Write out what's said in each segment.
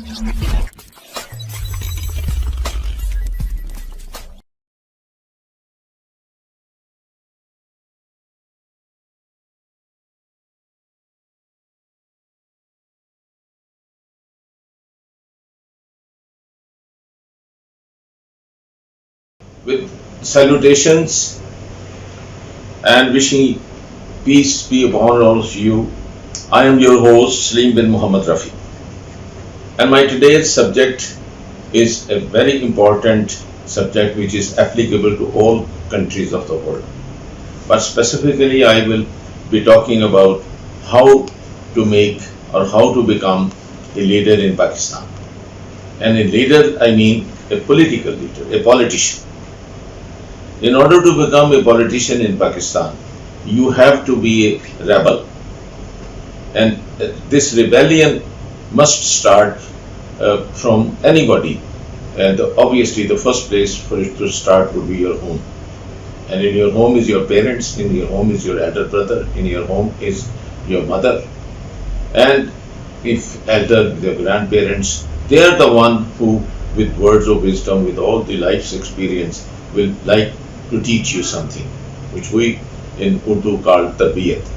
With salutations and wishing peace be upon all of you. I am your host Salim bin Muhammad Rafi, and my today's subject is a very important subject which is applicable to all countries of the world. But specifically, I will be talking about how to make or how to become a leader in Pakistan. And a leader, I mean a political leader, a politician. In order to become a politician in Pakistan, you have to be a rebel. And this rebellion must start from anybody. And obviously, the first place for it to start would be your home. And in your home is your parents, in your home is your elder brother, in your home is your mother. And if elder, the grandparents, they are the one who, with words of wisdom, with all the life's experience, will like to teach you something, which we in Urdu call tarbiyat,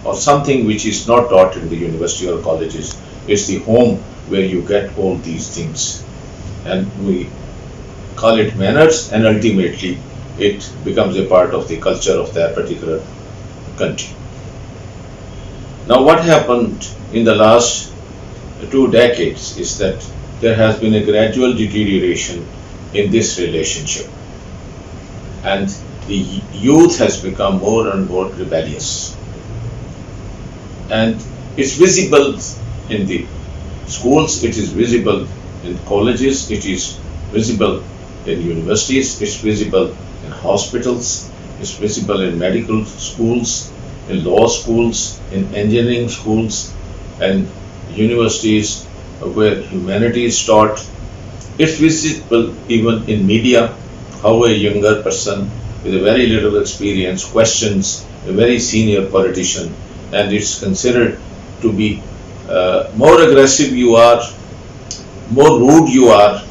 or something which is not taught in the university or colleges. It's the home where you get all these things. And we call it manners, and ultimately it becomes a part of the culture of that particular country. Now, what happened in the last 2 decades is that there has been a gradual deterioration in this relationship, and the youth has become more and more rebellious. And it's visible in the schools, it is visible in colleges, it is visible in universities, it's visible in hospitals, it's visible in medical schools, in law schools, in engineering schools, and universities where humanity is taught. It's visible even in media, how a younger person with a very little experience questions a very senior politician, and it's considered to be more aggressive you are, more rude you are,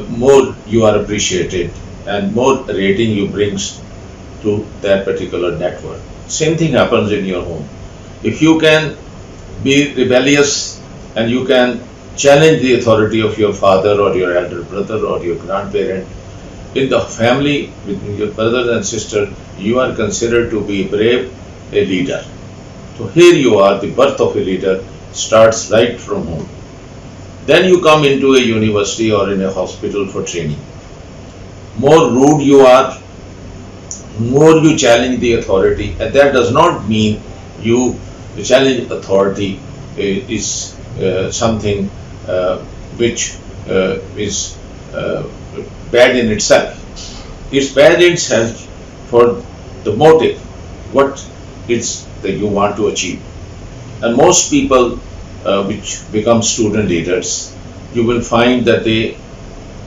more you are appreciated, and more rating you brings to that particular network. Same thing happens in your home. If you can be rebellious and you can challenge the authority of your father or your elder brother or your grandparent, in the family with your brothers and sisters, you are considered to be brave, a leader. So here you are, the birth of a leader starts right from home. Then you come into a university or in a hospital for training. More rude you are, more you challenge the authority, and that does not mean you challenge authority is something which is bad in itself. It's bad in itself for the motive, what it's that you want to achieve. And most people which become student leaders, you will find that they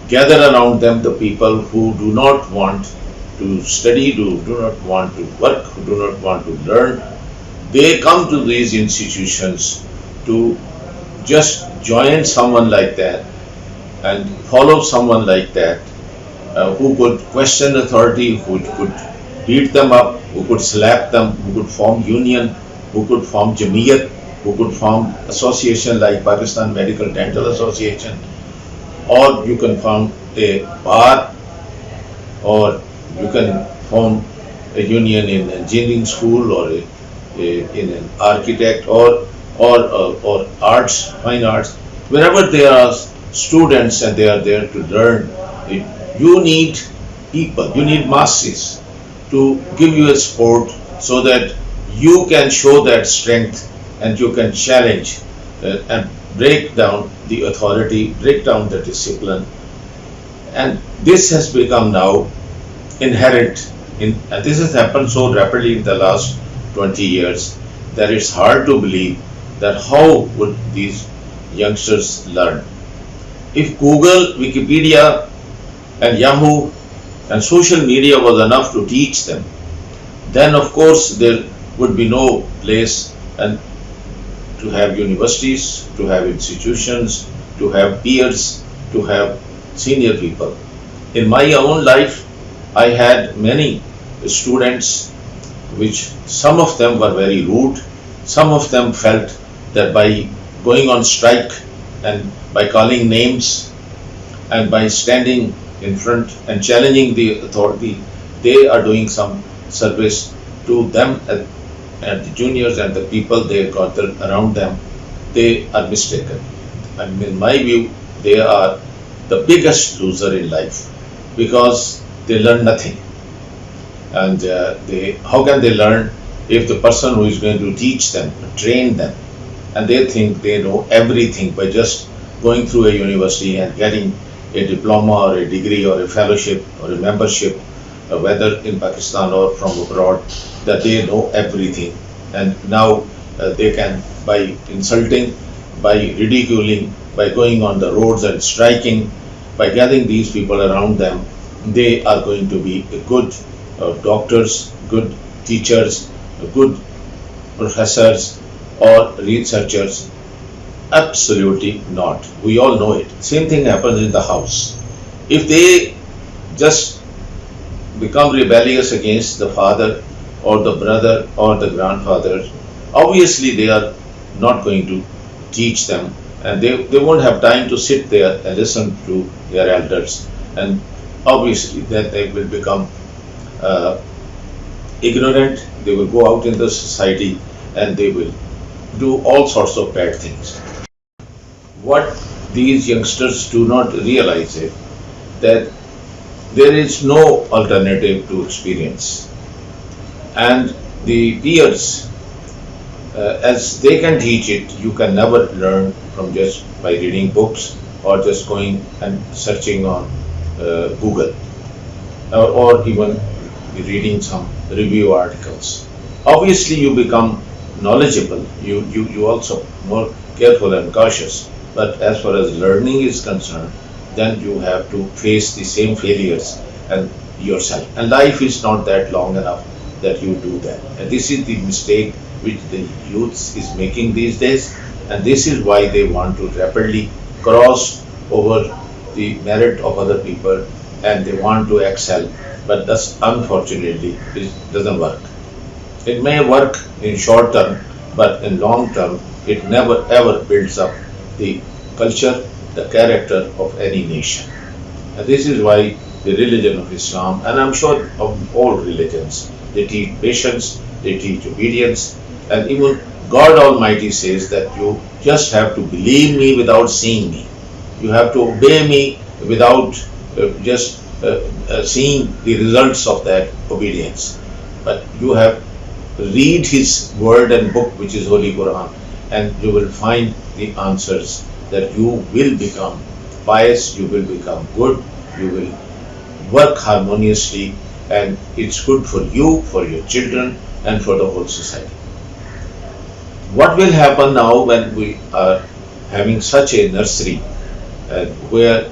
gather around them the people who do not want to study, who do not want to work, who do not want to learn. They come to these institutions to just join someone like that and follow someone like that who could question authority, who could beat them up, who could slap them, who could form union, who could form Jamiyat, who could form association like Pakistan Medical Dental Association, or you can form a bar, or you can form a union in engineering school, or in an architect, or arts, fine arts. Wherever there are students and they are there to learn, you need people, you need masses to give you a support so that you can show that strength and you can challenge and break down the authority, break down the discipline. And this has become now inherent and this has happened so rapidly in the last 20 years that it's hard to believe that how would these youngsters learn. If Google, Wikipedia and Yahoo and social media was enough to teach them, then of course there would be no place and to have universities, to have institutions, to have peers, to have senior people. In my own life, I had many students, which some of them were very rude, some of them felt that by going on strike and by calling names and by standing in front and challenging the authority, they are doing some service to them and the juniors and the people they got around them. They are mistaken. And in my view, they are the biggest loser in life because they learn nothing. And how can they learn if the person who is going to teach them, train them, and they think they know everything by just going through a university and getting a diploma or a degree or a fellowship or a membership, whether in Pakistan or from abroad, that they know everything. And now they can, by insulting, by ridiculing, by going on the roads and striking, by gathering these people around them, they are going to be good doctors, good teachers, good professors or researchers. Absolutely not. We all know it. Same thing happens in the house. If they just become rebellious against the father or the brother or the grandfather, obviously they are not going to teach them, and they won't have time to sit there and listen to their elders, and obviously that they will become ignorant. They will go out in the society and they will do all sorts of bad things. What these youngsters do not realize is that there is no alternative to experience, and the peers, as they can teach it, you can never learn from just by reading books or just going and searching on Google, or even reading some review articles. Obviously you become knowledgeable, you also more careful and cautious, but as far as learning is concerned, then you have to face the same failures and yourself, and life is not that long enough that you do that. And this is the mistake which the youth is making these days, and this is why they want to rapidly cross over the merit of other people and they want to excel, but that's unfortunately it doesn't work. It may work in short term, but in long term it never ever builds up the culture, the character of any nation. And this is why the religion of Islam, and I'm sure of all religions, they teach patience, they teach obedience, and even God Almighty says that you just have to believe me without seeing me. You have to obey me without just seeing the results of that obedience. But you have read His word and book, which is Holy Quran, and you will find the answers, that you will become pious, you will become good, you will work harmoniously, and it's good for you, for your children, and for the whole society. What will happen now when we are having such a nursery where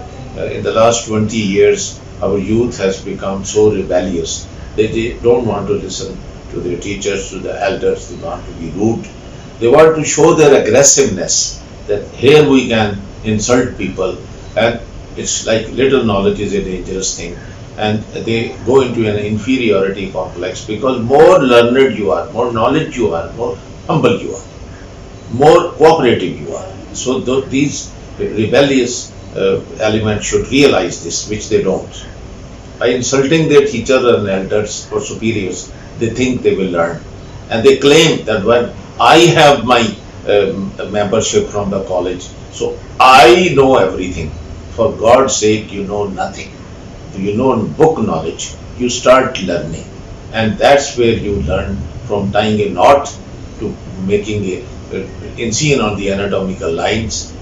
in the last 20 years our youth has become so rebellious, they don't want to listen to their teachers, to the elders, they want to be rude, they want to show their aggressiveness, that here we can insult people, and it's like little knowledge is a dangerous thing, and they go into an inferiority complex because more learned you are, more knowledge you are, more humble you are, more cooperative you are. So these rebellious elements should realize this, which they don't. By insulting their teachers and elders or superiors, they think they will learn, and they claim that when I have my membership from the college, so I know everything. For God's sake, you know nothing. You know book knowledge, you start learning, and that's where you learn, from tying a knot to making a incision on the anatomical lines.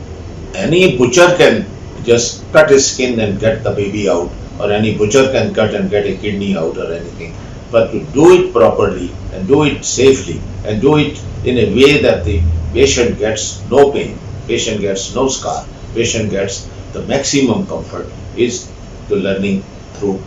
Any butcher can just cut his skin and get the baby out, or any butcher can cut and get a kidney out or anything. But to do it properly and do it safely and do it in a way that the patient gets no pain, patient gets no scar, patient gets the maximum comfort, is to learning through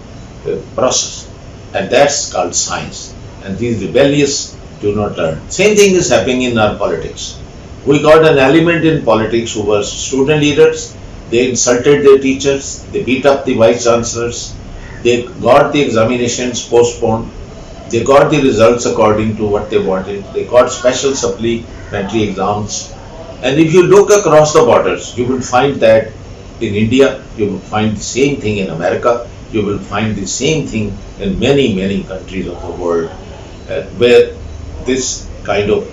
the process. And that's called science. And these rebellious do not learn. Same thing is happening in our politics. We got an element in politics who were student leaders. They insulted their teachers, they beat up the vice chancellors, they got the examinations postponed, they got the results according to what they wanted, they got special supplementary exams. And if you look across the borders, you will find that in India, you will find the same thing in America, you will find the same thing in many, many countries of the world, where this kind of,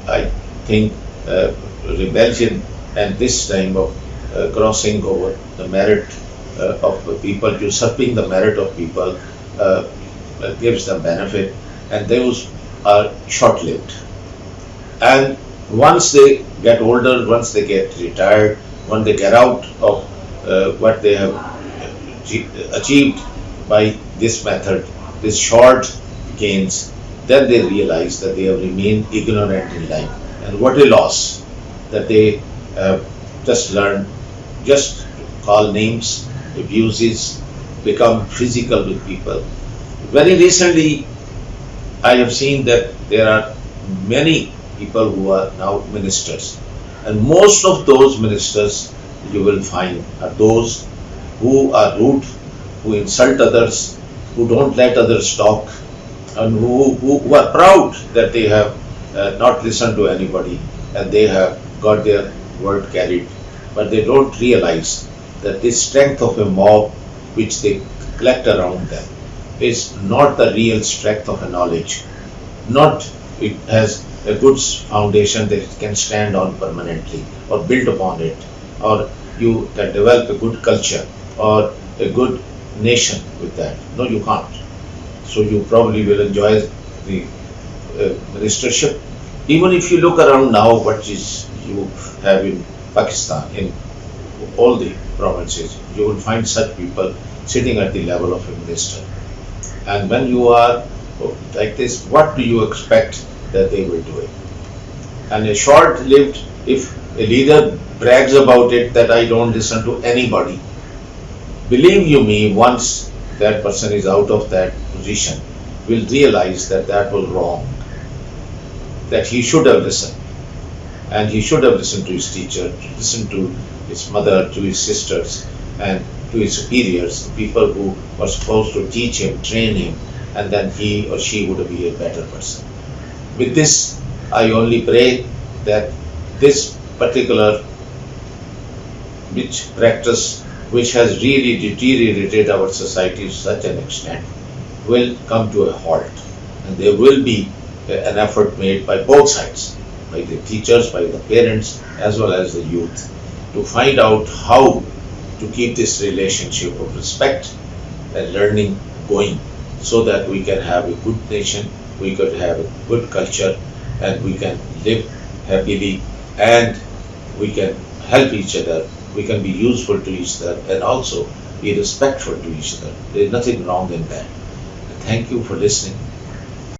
I think, rebellion and this time of crossing over the merit of the people, usurping the merit of people, gives them benefit, and those are short-lived. And once they get older, once they get retired, when they get out of what they have achieved by this method, this short gains, then they realize that they have remained ignorant in life. And what a loss that they have just learned just to call names, abuses, become physical with people. Very recently, I have seen that there are many people who are now ministers. And most of those ministers you will find are those who are rude, who insult others, who don't let others talk, and who are proud that they have not listened to anybody and they have got their word carried. But they don't realize that the strength of a mob which they collect around them is not the real strength of a knowledge. Not it has a good foundation that it can stand on permanently or build upon it, or you can develop a good culture or a good nation with that. No, you can't. So you probably will enjoy the ministership. Even if you look around now, what is you have in Pakistan, in all the provinces, you will find such people sitting at the level of a minister. And when you are like this, what do you expect that they will do it? And a short-lived, if a leader brags about it that I don't listen to anybody, believe you me, once that person is out of that position, will realize that that was wrong, that he should have listened. And he should have listened to his teacher, listened to his mother, to his sisters, and to his superiors, the people who were supposed to teach him, train him, and then he or she would be a better person. With this, I only pray that this particular practice, which has really deteriorated our society to such an extent, will come to a halt. And there will be an effort made by both sides, by the teachers, by the parents, as well as the youth, to find out how to keep this relationship of respect and learning going, so that we can have a good nation, we could have a good culture, and we can live happily, and we can help each other, we can be useful to each other, and also be respectful to each other. There is nothing wrong in that. Thank you for listening.